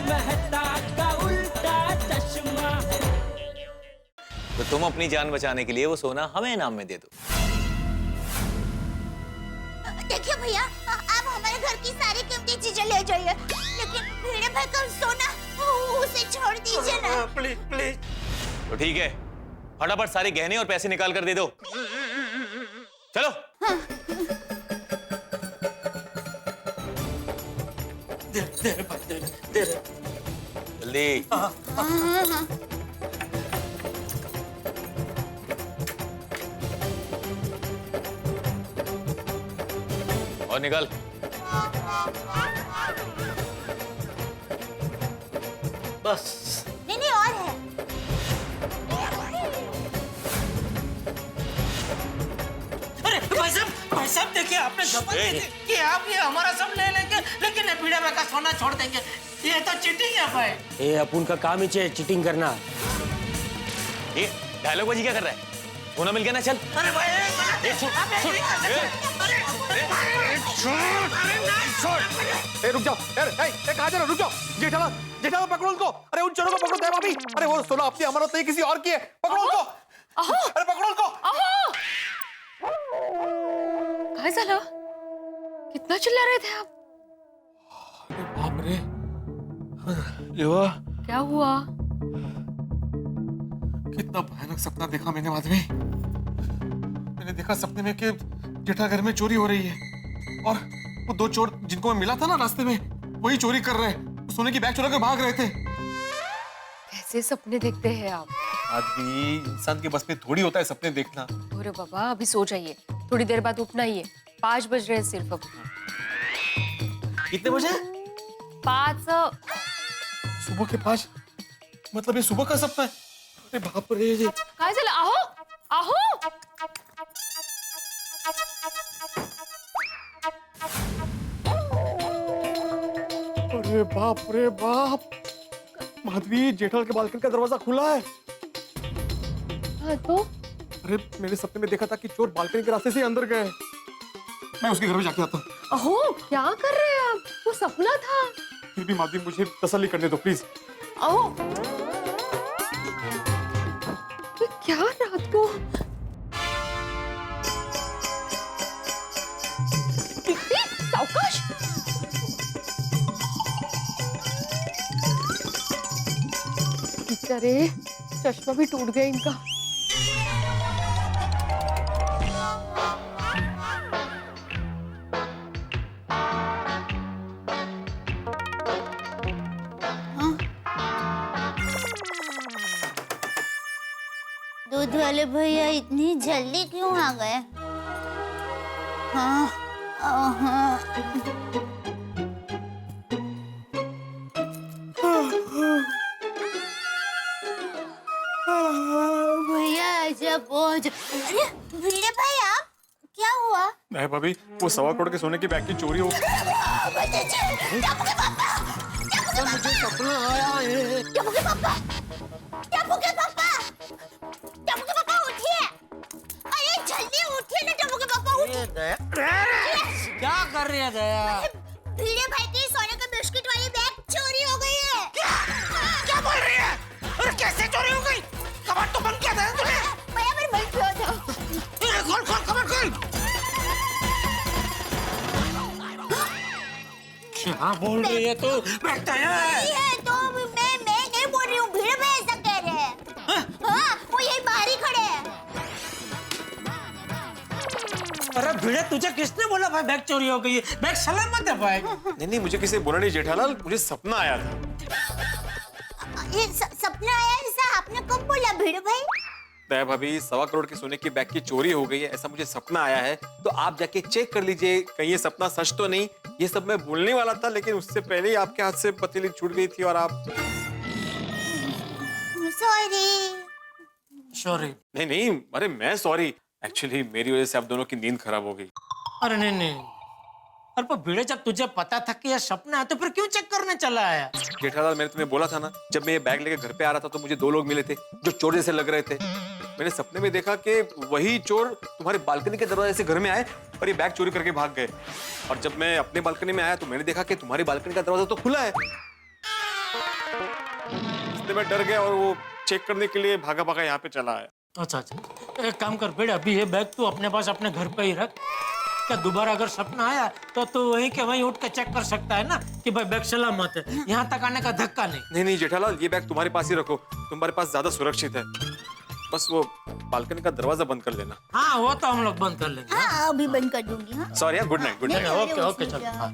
मेहता का उल्टा चश्मा। तो तुम अपनी जान बचाने के लिए वो सोना हमें इनाम में दे दो। देखिए भैया, आप हमारे घर की सारी कीमती चीजें ले जाइए, लेकिन भिड़े भाई का सोना उसे छोड़ दीजिए ना। Please please. तो ठीक है, फटाफट सारे गहने और पैसे निकाल कर दे दो। चलो। दे जल्दी। और निकल। बस। नहीं और है। अरे भाई साहब देखिए, आपने शपथ दी थी कि आप ये हमारा सब ले लेंगे, लेकिन भिड़े भाई का सोना छोड़ देंगे। ये तो चीटिंग है भाई। ये अपन का काम ही है चीटिंग करना। ये डायलॉग बाजी क्या कर रहा है? सोना मिल गया ना, चल। अरे भाई रुक जाओ यार, कहाँ जा रहे हो? रुक जाओ। जेठालाल, जेठालाल पकड़ो उनको। अरे उन चोरों को पकड़ो दया भाभी। अरे वो सोना अपनी अमानत नहीं किसी और की है। पकड़ो उनको। अरे पकड़ो उनको। काय झालं? कितना चिल्ला रहे थे आप? अरे बाप रे, युवा क्या हुआ? कितना भयानक सपना देखा मैंने माधवी। मैंने देखा सपने में कि जेठा घर में चोरी हो रही है और वो दो चोर जिनको मैं मिला था ना रास्ते में, वही चोरी कर रहे हैं। सोने की बैग चुरा कर भाग रहे थे। कैसे सपने देखते हैं आप? आदमी इंसान के बस में थोड़ी होता है सपने देखना। अरे बाबा, अभी सो जाइए, थोड़ी देर बाद उठना ही है। 5 बज रहे हैं सिर्फ अब। कितने बजे? 5। सुबह के 5? मतलब ये सुबह का सपना है? अरे बाप रे। काय झालं? आहो आहो। अरे बाप रे बाप, माधवी जेठालाल के बालकनी का दरवाजा खुला है। हाँ तो? अरे मेरे सपने में देखा था कि चोर बालकनी के रास्ते से अंदर गए। मैं उसके घर में जाके आता हूँ। अहो, क्या कर रहे हैं आप? वो सपना था। फिर भी माधवी मुझे तसल्ली करने दो प्लीज। अहो, ये क्या रात को? सावकाश। बेचारे, चश्मा भी टूट गया इनका। दूध वाले भैया इतनी जल्दी क्यों आ गए? हाँ, हाँ। भैया आजा पहुंच। अरे भिड़े भाई, आप क्या हुआ? नहीं भाभी, वो 1.25 करोड़ के सोने की बैग की चोरी हो। मुझे सपना आया है। टप्पू के पापा, टप्पू के पापा, टप्पू के पापा उठिए। अरे जल्दी उठिए ना टप्पू के पापा, उठिए। क्या कर रही है दया? भिड़े भाई की सोने का बिस्किट वाली बैग चोरी हो गई है। क्या बोल रही है? अरे कैसे चोरी हो गई? कबाड़ तो बंद किया था तुमने। भैया मेरे बंद किया था। खोल खोल कबाड़ खोल। क्या बोल रही है तू? बैठता है। ये तो मैं नहीं बोल रही हूँ, भिड़े भाई ऐसा कह रहे हैं। हाँ, वो यही बाहर ही खड़े हैं। अरे भिड़े, तुझे किसने बोला भाई बैग चोरी हो गई है? बैग सलामत है भाई। नहीं, मुझे किसी बोला नहीं जेठालाल, मुझे सपना आया था। ये सपना आया ऐसा आपने कब बोला भिड़े भाई? दया भाभी, 1.25 करोड़ के सोने की बैग की चोरी हो गई है, ऐसा मुझे सपना आया है। तो आप जाके चेक कर लीजिए कहीं ये सपना सच तो नहीं। ये सब मैं बोलने वाला था, लेकिन उससे पहले ही आपके हाथ से पतीली छूट गई थी और आप। सॉरी। नहीं, अरे मैं सॉरी। एक्चुअली मेरी वजह से आप दोनों की नींद खराब हो गई। अरे नहीं। अरे पर भिड़े, जब तुझे पता था कि यह सपना है तो फिर क्यों चेक करने चला आया? जेठालाल, मैंने तुम्हें बोला था ना, जब मैं ये बैग लेके घर पे आ रहा था तो मुझे 2 लोग मिले थे जो चोर जैसे लग रहे थे। मैंने सपने में देखा कि वही चोर तुम्हारी बालकनी के दरवाजे से घर में आए और ये बैग चोरी करके भाग गए। और जब मैं अपने बालकनी में आया तो मैंने देखा कि तुम्हारी बालकनी का दरवाजा तो खुला है। इतने में डर गया और वो चेक करने के लिए भागा भागा यहाँ पे चला आया। अच्छा अच्छा, एक काम कर बेटा, अभी ये बैग तू अपने पास अपने घर पे ही रख। क्या दोबारा अगर सपना आया तो तू वहीं के वहीं उठ के चेक कर सकता है ना कि भाई बैग सलामत है, यहाँ तक आने का धक्का नहीं। नहीं नहीं जेठालाल, ये बैग तुम्हारे पास ही रखो, तुम्हारे पास ज्यादा सुरक्षित है। बस वो बालकनी का दरवाजा बंद कर देना। हाँ वो तो हम लोग बंद कर लेंगे। हाँ अभी बंद कर दूंगी। हाँ सॉरी यार, गुड नाइट। Good night. नहीं, ओके ओके उसमें चलो, क्या? हाँ।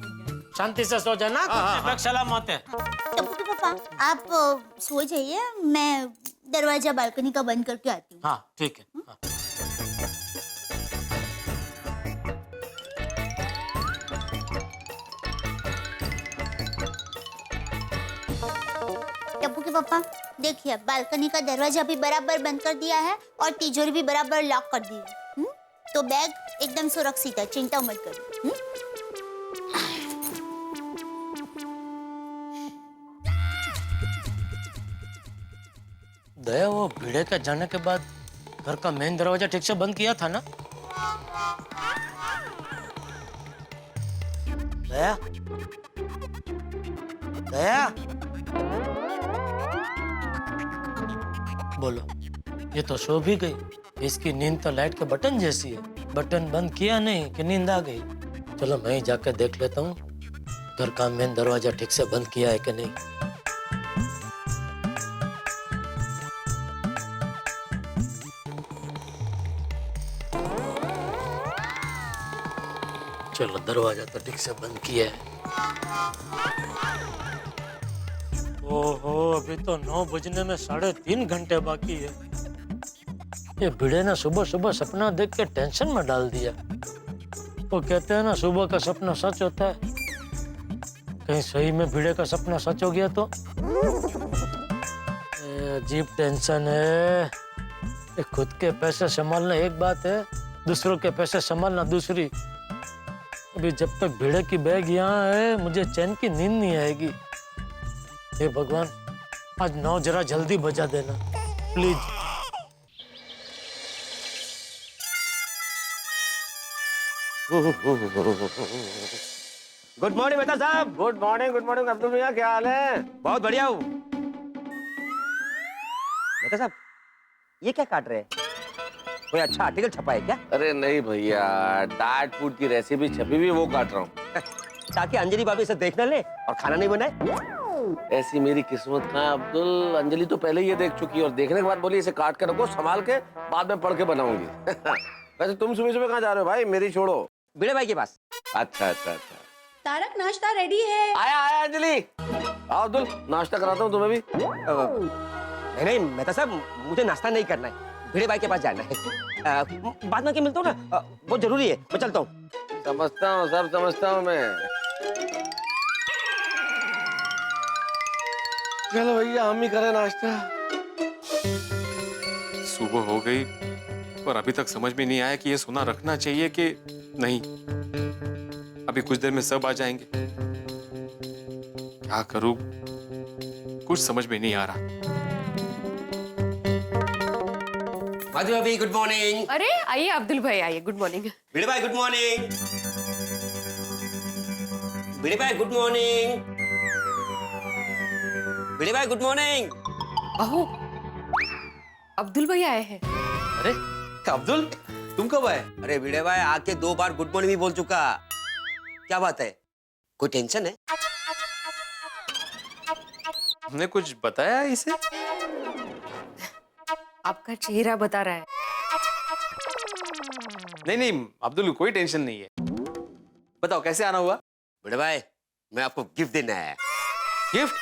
शांति से सो जाना, बैग सलामत है। टप्पू के पापा आप सो जाइए, मैं दरवाजा बालकनी का बंद करके आती हूँ। हाँ ठीक है। हाँ। टप्पू के पापा देखिए, बालकनी का दरवाजा भी बराबर बंद कर दिया है और तिजोरी भी बराबर लॉक कर दी है। तो बैग एकदम सुरक्षित है, चिंता मत करो। दया, वो भिड़े के जाने के बाद घर का मेन दरवाजा ठीक से बंद किया था ना? दया, दया, बोलो। ये तो सो भी गई। इसकी नींद तो लाइट के बटन जैसी है, बटन बंद किया नहीं कि नींद आ गई। चलो मैं ही जाकर देख लेता हूँ घर का मेन दरवाजा ठीक से बंद किया है कि नहीं। चलो दरवाजा तो ठीक से बंद किया है। ओहो, अभी तो 9 बजने में 3.5 घंटे बाकी है। ये भिड़े ने सुबह सुबह सपना देख के टेंशन में डाल दिया। वो कहते हैं ना, सुबह का सपना सच होता है। कहीं सही में भिड़े का सपना सच हो गया तो अजीब टेंशन है। ये खुद के पैसे संभालना एक बात है, दूसरों के पैसे संभालना दूसरी। अभी जब तक भिड़े की बैग यहाँ है, मुझे चैन की नींद नहीं आएगी। हे भगवान, आज 9 जरा जल्दी बजा देना प्लीज। गुड मॉर्निंग मेहता साहब। गुड मॉर्निंग अब्दुल भैया, क्या हाल है? बहुत बढ़िया हूँ। मेहता साहब, ये क्या काट रहे हैं? कोई अच्छा आर्टिकल छपा है क्या? अरे नहीं भैया, डाइट फूड की रेसिपी छपी हुई, वो काट रहा हूँ। ताकि अंजलि भाभी से देख न ले और खाना नहीं बनाए। ऐसी मेरी किस्मत कहाँ अब्दुल, अंजलि तो पहले ये देख चुकी है और देखने के बाद बोली इसे काट कर रखो, संभाल के बाद में पढ़ के बनाऊंगी। वैसे तुम सुबह सुबह कहाँ जा रहे हो भाई? मेरी छोड़ो। भिड़े भाई के पास। अच्छा अच्छा अच्छा, तारक नाश्ता रेडी है। आया आया अंजलि। आओ अब्दुल, नाश्ता कराता हूँ तुम्हें भी। नहीं मेहता साहब, मुझे नाश्ता नहीं करना है, भिड़े भाई के पास जाना है। बाद में क्या मिलता हूँ ना, बहुत जरूरी है, मैं चलता हूँ। समझता हूँ, सब समझता हूँ मैं। चलो भैया, हम ही करें नाश्ता। सुबह हो गई पर अभी तक समझ में नहीं आया कि ये सोना रखना चाहिए कि नहीं। अभी कुछ देर में सब आ जाएंगे, क्या करूं, कुछ समझ में नहीं आ रहा। माधवी भाभी गुड मॉर्निंग। अरे आइए अब्दुल भाई, आइए। Good morning. भिड़े भाई गुड मॉर्निंग। भिड़े भाई गुड मॉर्निंग। भिड़े भाई गुड मॉर्निंग। अहो, अब्दुल भाई आए हैं। अरे अब्दुल, तुम कब आए? अरे भिड़े भाई आके 2 बार गुड मॉर्निंग भी बोल चुका। क्या बात है, कोई टेंशन है? हमने कुछ बताया इसे? आपका चेहरा बता रहा है। नहीं अब्दुल, कोई टेंशन नहीं है। बताओ कैसे आना हुआ? भिड़े भाई, मैं आपको गिफ्ट देना है। गिफ्ट?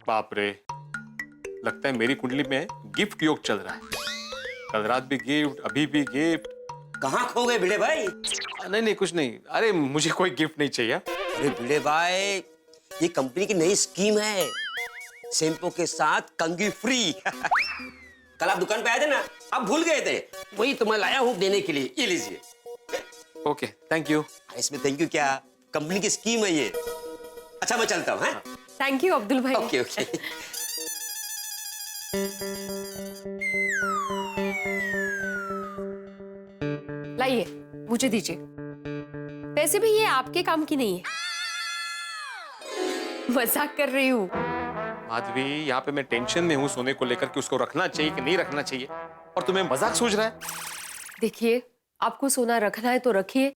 बाप रे, लगता है मेरी कुंडली में गिफ्ट योग चल रहा है। कल रात भी गिफ्ट, अभी भी गिफ्ट। कहाँ खो गए भिड़े भाई? नहीं कुछ नहीं। अरे मुझे कोई गिफ्ट नहीं चाहिए। अरे भिड़े भाई, ये कंपनी की नई स्कीम है, शैम्पू के साथ कंघी फ्री। कल आप दुकान पे आए थे ना, आप भूल गए थे, वही तो मैं लाया हूँ देने के लिए। ये लीजिए। Okay, thank you. इसमें थैंक यू क्या, कंपनी की स्कीम है ये। अच्छा मैं चलता हूँ। थैंक यू अब्दुल भाई। Okay okay. लाइए, मुझे दीजिए। वैसे भी ये आपके काम की नहीं है, मजाक कर रही हूँ। माधवी, यहाँ पे मैं टेंशन में हूँ सोने को लेकर कि उसको रखना चाहिए कि नहीं रखना चाहिए, और तुम्हें मजाक सूझ रहा है। देखिए, आपको सोना रखना है तो रखिए,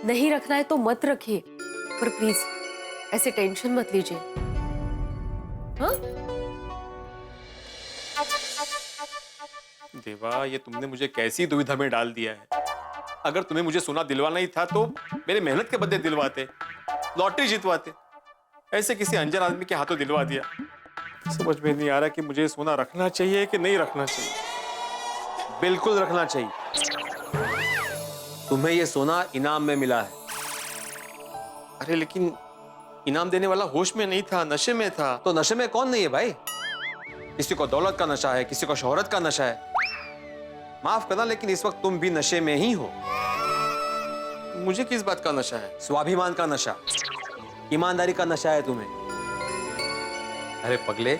नहीं रखना है तो मत रखिए, पर प्लीज ऐसे टेंशन मत लीजिए। हाँ? देवा, ये तुमने मुझे कैसी दुविधा में डाल दिया है। अगर तुम्हें मुझे सोना दिलवाना ही था तो मेरे मेहनत के बदले दिलवाते, लॉटरी जितवाते। ऐसे किसी अनजान आदमी के हाथों दिलवा दिया। समझ में नहीं आ रहा कि मुझे सोना रखना चाहिए कि नहीं रखना चाहिए। बिल्कुल रखना चाहिए। तुम्हें यह सोना इनाम में मिला है। अरे लेकिन इनाम देने वाला होश में नहीं था, नशे में था। तो नशे में कौन नहीं है भाई? किसी को दौलत का नशा है, किसी को शोहरत का नशा है। माफ करना, लेकिन इस वक्त तुम भी नशे में ही हो। मुझे किस बात का नशा है? स्वाभिमान का नशा, ईमानदारी का नशा है तुम्हें। अरे पगले,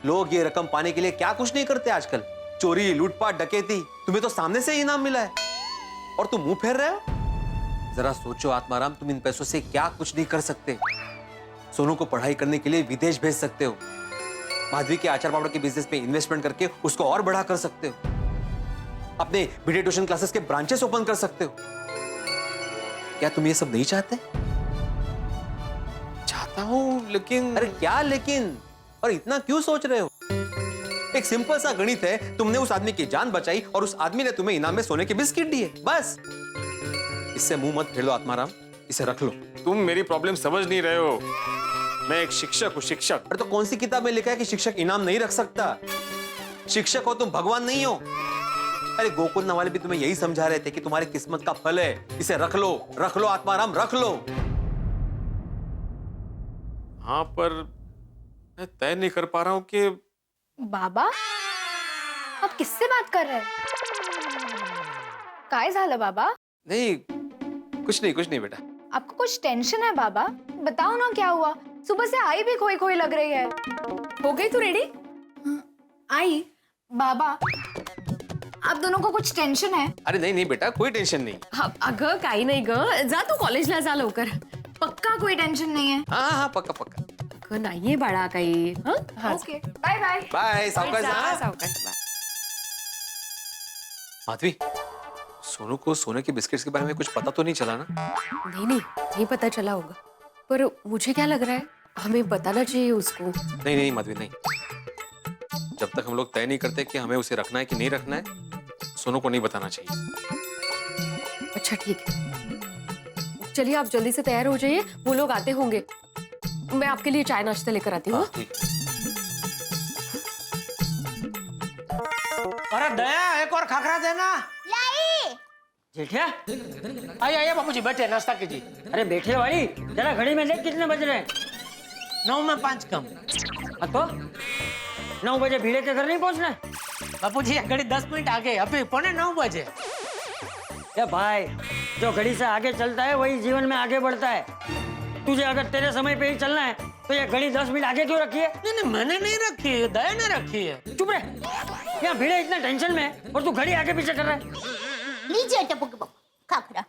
लोग ये रकम पाने के लिए क्या कुछ नहीं करते आजकल। चोरी, लूटपाट, डकैती, तुम्हें तो सामने से ही इनाम मिला है और तुम मुंह फेर रहे हो। जरा सोचो आत्माराम, तुम इन पैसों से क्या कुछ नहीं कर सकते। सोनू को पढ़ाई करने के लिए विदेश भेज सकते हो। माधवी के आचार पापड़ के बिजनेस में इन्वेस्टमेंट करके उसको और बड़ा कर सकते हो। अपने वीडियो ट्यूशन क्लासेस के ब्रांचेस ओपन कर सकते हो। क्या तुम ये सब नहीं चाहते? चाहता हूं, लेकिन। अरे क्या लेकिन? और इतना क्यों सोच रहे हो? एक सिंपल सा गणित है। तुमने उस आदमी की जान बचाई और उस आदमी ने तुम्हें इनाम में सोने के बिस्किट दिए, बस। इससे मुंह मत फेर लो आत्माराम, इसे रख लो। तुम मेरी प्रॉब्लम समझ नहीं रहे हो। मैं एक शिक्षक हूं, शिक्षक। अरे तो कौन सी किताब में लिखा है कि शिक्षक इनाम नहीं रख सकता? शिक्षक हो तुम, भगवान नहीं हो। अरे गोकुल वाले भी तुम्हें यही समझा रहे थे कि तुम्हारी किस्मत का फल है, इसे रख लो आत्माराम, रख लो। हाँ, पर मैं तय नहीं कर पा रहा हूं कि। बाबा, आप किससे बात कर रहे हैं? काय झालं बाबा? नहीं, कुछ नहीं बेटा। आपको कुछ टेंशन है बाबा? बताओ ना क्या हुआ? सुबह से आई भी खोई खोई लग रही है। हो गई तू रेडी? आई बाबा, आप दोनों को कुछ टेंशन है? अरे नहीं बेटा, कोई टेंशन नहीं। हा, अगं काही नाही ग, जा तू कॉलेजला जा लवकर। पक्का कोई टेंशन नहीं है? हाँ, पक्का। अगं नाहीये बाळा काही। हाँ, ओके, बाय बाय। बाय, सावकाश जा। सावकाश, बाय। माधवी, सोनू को सोने के बिस्किट्स के बारे में कुछ पता तो नहीं चला ना? नहीं पता चला होगा, पर मुझे क्या लग रहा है, हमें बताना चाहिए उसको। नहीं माधवी, नहीं। जब तक हम लोग तय नहीं करते कि हमें उसे रखना है कि नहीं रखना है, सोनू को नहीं बताना चाहिए। अच्छा ठीक है, चलिए आप जल्दी से तैयार हो जाइए, वो लोग आते होंगे। मैं आपके लिए चाय नाश्ता लेकर आती हूँ। अरे दया, एक और खाखरा देना। लाई। जेठिया, आइए बापूजी, बैठे, नाश्ता कीजिए। अरे बैठे वाली, जरा घड़ी में देख कितने बज रहे हैं। 9 में 5 कम। हाँ तो 9 बजे भीड़े के घर नहीं पहुंचना? बापूजी, ये घड़ी 10 मिनट आगे, अभी 9:15 बजे। क्या भाई, जो घड़ी से आगे चलता है वही जीवन में आगे बढ़ता है। तुझे अगर तेरे समय पे ही चलना है तो ये घड़ी 10 मिनट आगे क्यों रखी है? नहीं, मैंने नहीं रखी है, दया ने रखी है। चुप रहे, यहाँ भीड़े इतना टेंशन में है और तू घड़ी आगे पीछे कर रहा है। लीजिए टप्पू के बापू, खाखरा।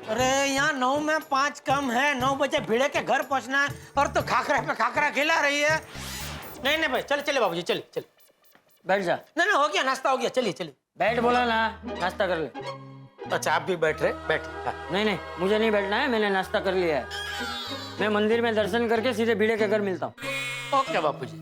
अरे यहाँ 9 में 5 कम है, 9 बजे भीड़े के घर पहुंचना है और तो खाखरा पे खाखरा खिला रही है। नहीं भाई, चले बाबूजी, चले। बैठ जा। नहीं, हो गया, नाश्ता हो गया, चलिए। बैठ बोला ना, नाश्ता कर ले। अच्छा, आप भी बैठ रहे? बैठ। हाँ। नहीं, मुझे नहीं बैठना है, मैंने नाश्ता कर लिया है। मैं मंदिर में दर्शन करके सीधे भीड़े के घर मिलता हूँ। ओके बापूजी।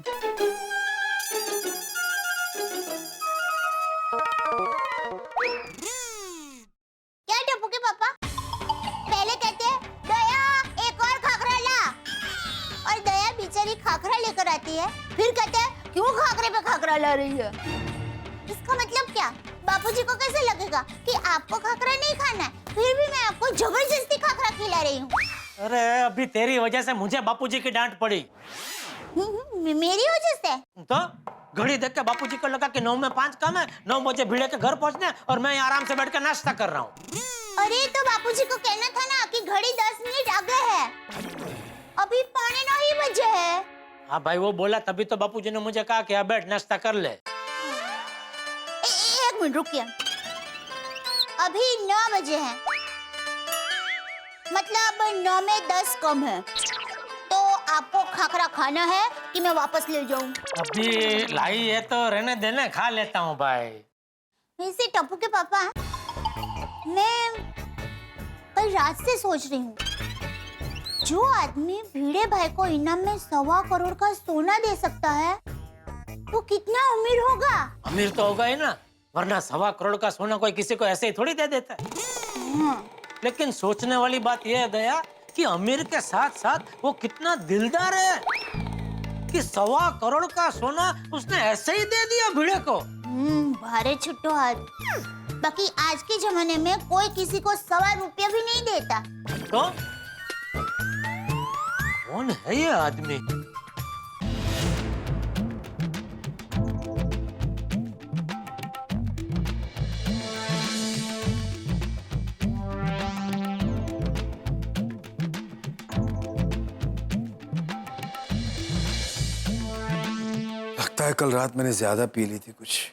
क्या टप्पू के पापा? पहले कहते हैं दया एक और खाखरा ला, और दया बेचारी खाखरा लेकर आती है, फिर कहते हैं क्यों खाखरे पे खाखरा ला रही है? इसका मतलब क्या? बापूजी को कैसे लगेगा कि आपको खाखरा नहीं खाना है, फिर भी मैं आपको जबरदस्ती खाखरा खिला रही हूँ? अरे अभी तेरी वजह से मुझे बापूजी की डांट पड़ी। मेरी वजह से? तो घड़ी देख के बापूजी को लगा कि 9 में 5 कम है, 9 बजे भीड़े के घर पहुंचने हैं, और मैं आराम से बैठ कर नाश्ता कर रहा हूँ। अरे तो बापूजी को कहना था ना कि घड़ी 10 मिनट आगे है, अभी 9:15 ही बजे है। हाँ भाई, वो बोला तभी तो बापूजी ने मुझे कहा कि बैठ नाश्ता कर ले। एक मिनट रुकिए, अभी 9 बजे हैं, मतलब 9 में 10 कम है, तो आपको खाखरा खाना है कि मैं वापस ले जाऊं? अभी लाई है तो रहने देना, खा लेता हूँ भाई। वैसे टप्पू के पापा, मैं कल रात से सोच रही हूँ, जो आदमी भिड़े भाई को इनाम में 1.25 करोड़ का सोना दे सकता है वो कितना अमीर होगा? अमीर तो होगा ही ना, वरना 1.25 करोड़ का सोना कोई किसी को ऐसे ही थोड़ी दे देता है। लेकिन सोचने वाली बात यह है दया कि अमीर के साथ साथ वो कितना दिलदार है कि 1.25 करोड़ का सोना उसने ऐसे ही दे दिया भिड़े को। भारे छुट्टो हाथ। बाकी आज के जमाने में कोई किसी को 1.25 रुपया भी नहीं देता। तो कौन है ये आदमी? लगता है कल रात मैंने ज्यादा पी ली थी कुछ।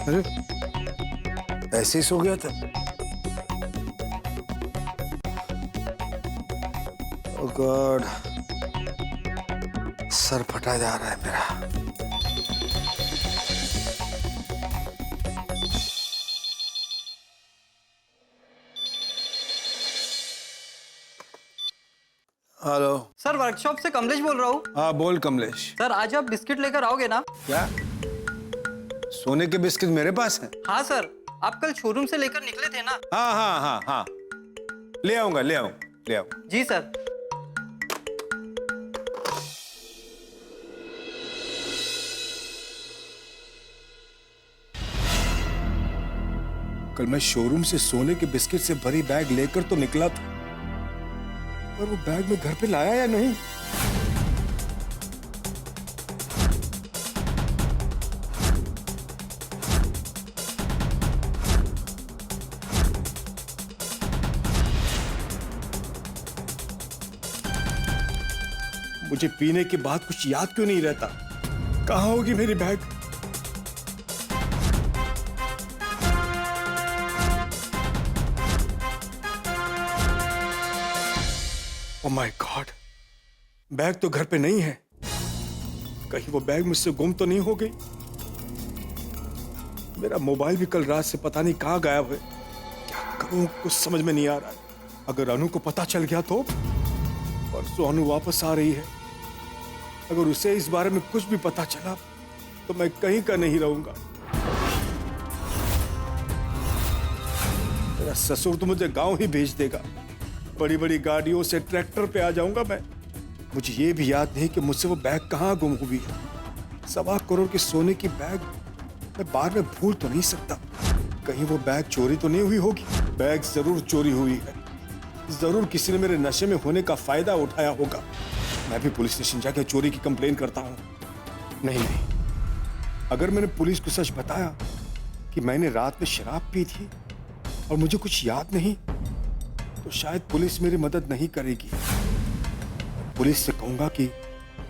अरे ऐसे ही सो गया था। ओह गॉड, सर फटा जा रहा है मेरा। हेलो सर, वर्कशॉप से कमलेश बोल रहा हूँ। हाँ बोल कमलेश। सर, आज आप बिस्किट लेकर आओगे ना? क्या सोने के बिस्किट मेरे पास हैं? हाँ सर, आप कल शोरूम से लेकर निकले थे ना? हाँ हाँ हाँ हाँ, ले आऊंगा ले आऊंगा। जी सर। कल मैं शोरूम से सोने के बिस्किट से भरी बैग लेकर तो निकला था, पर वो बैग में घर पे लाया या नहीं? मुझे पीने के बाद कुछ याद क्यों नहीं रहता? कहाँ होगी मेरी bag? Oh my God, bag तो घर पे नहीं है। कहीं वो बैग मुझसे गुम तो नहीं हो गई? मेरा मोबाइल भी कल रात से पता नहीं कहाँ गायब है। क्या करूं, कुछ समझ में नहीं आ रहा। अगर अनु को पता चल गया तो? परसों अनु वापस आ रही है, अगर उसे इस बारे में कुछ भी पता चला तो मैं कहीं का नहीं रहूंगा। मेरा ससुर तो मुझे गांव ही भेज देगा। बड़ी बड़ी गाड़ियों से ट्रैक्टर पे आ जाऊंगा मैं। मुझे ये भी याद नहीं कि मुझसे वो बैग कहाँ गुम हुई है। 1.25 करोड़ के सोने की बैग मैं बार में भूल तो नहीं सकता। कहीं वो बैग चोरी तो नहीं हुई होगी? बैग जरूर चोरी हुई है। जरूर किसी ने मेरे नशे में होने का फायदा उठाया होगा। मैं भी पुलिस स्टेशन जाकर चोरी की कंप्लेन करता हूँ। नहीं, अगर मैंने पुलिस को सच बताया कि मैंने रात में शराब पी थी और मुझे कुछ याद नहीं, तो शायद पुलिस मेरी मदद नहीं करेगी। पुलिस से कहूंगा कि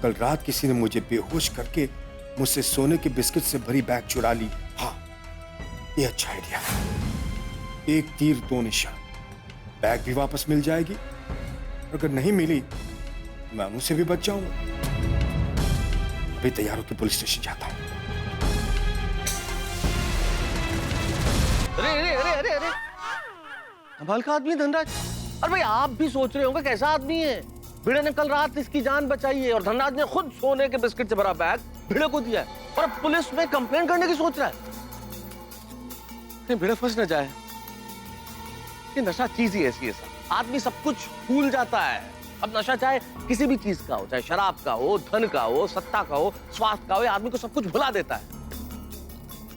कल रात किसी ने मुझे बेहोश करके मुझसे सोने के बिस्किट से भरी बैग चुरा ली। हाँ, ये अच्छा आइडिया है। एक तीर दो निशान। बैग भी वापस मिल जाएगी, अगर नहीं मिली तो मैं उनसे भी बच जाऊंगा। अभी तैयार होकर पुलिस स्टेशन जाता हूं। अरे कमाल का आदमी धनराज। अरे भाई, आप भी सोच रहे होंगे कैसा आदमी है। भिड़े ने कल रात इसकी जान बचाई है और धनराज ने खुद सोने के बिस्किट से भरा बैग भिड़े को दिया है और अब पुलिस में कंप्लेन करने की सोच रहा है। भिड़े फंस न जाए। ये नशा चीज ही ऐसी है साहब, आदमी सब कुछ भूल जाता है। अब नशा चाहे किसी भी चीज का हो, चाहे शराब का हो, धन का हो, सत्ता का हो, स्वास्थ्य का हो, आदमी को सब कुछ भुला देता है।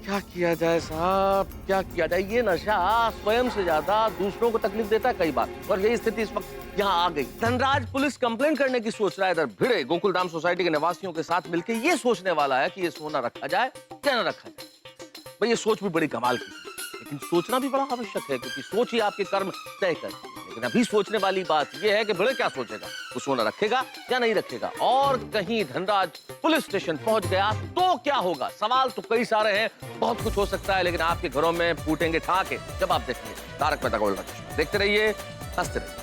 क्या किया जाए साहब, क्या किया जाए? ये नशा स्वयं से ज्यादा दूसरों को तकलीफ देता है कई बार, और यही स्थिति इस वक्त यहाँ आ गई। धनराज पुलिस कंप्लेंट करने की सोच रहा है। इधर भिड़े गोकुलधाम सोसाइटी के निवासियों के साथ मिलकर ये सोचने वाला है कि ये सोना रखा जाए क्या न रखा जाए। भाई, ये सोच भी बड़ी कमाल की, लेकिन सोचना भी बड़ा आवश्यक है, क्योंकि सोच ही आपके कर्म तय करती है। लेकिन अभी सोचने वाली बात यह है कि भिड़े क्या सोचेगा, वो सोना रखेगा या नहीं रखेगा। और कहीं धनराज पुलिस स्टेशन पहुंच गया तो क्या होगा? सवाल तो कई सारे हैं, बहुत कुछ हो सकता है, लेकिन आपके घरों में फूटेंगे ठाके जब आप देखेंगे तारक मेहता का उल्टा चश्मा। देखते रहिए, हंसते रहिए।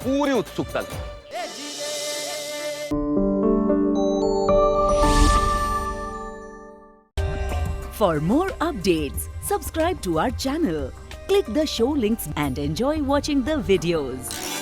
पूरी उत्सुकता थी। For more updates, subscribe to our channel, click the show links and enjoy watching the videos.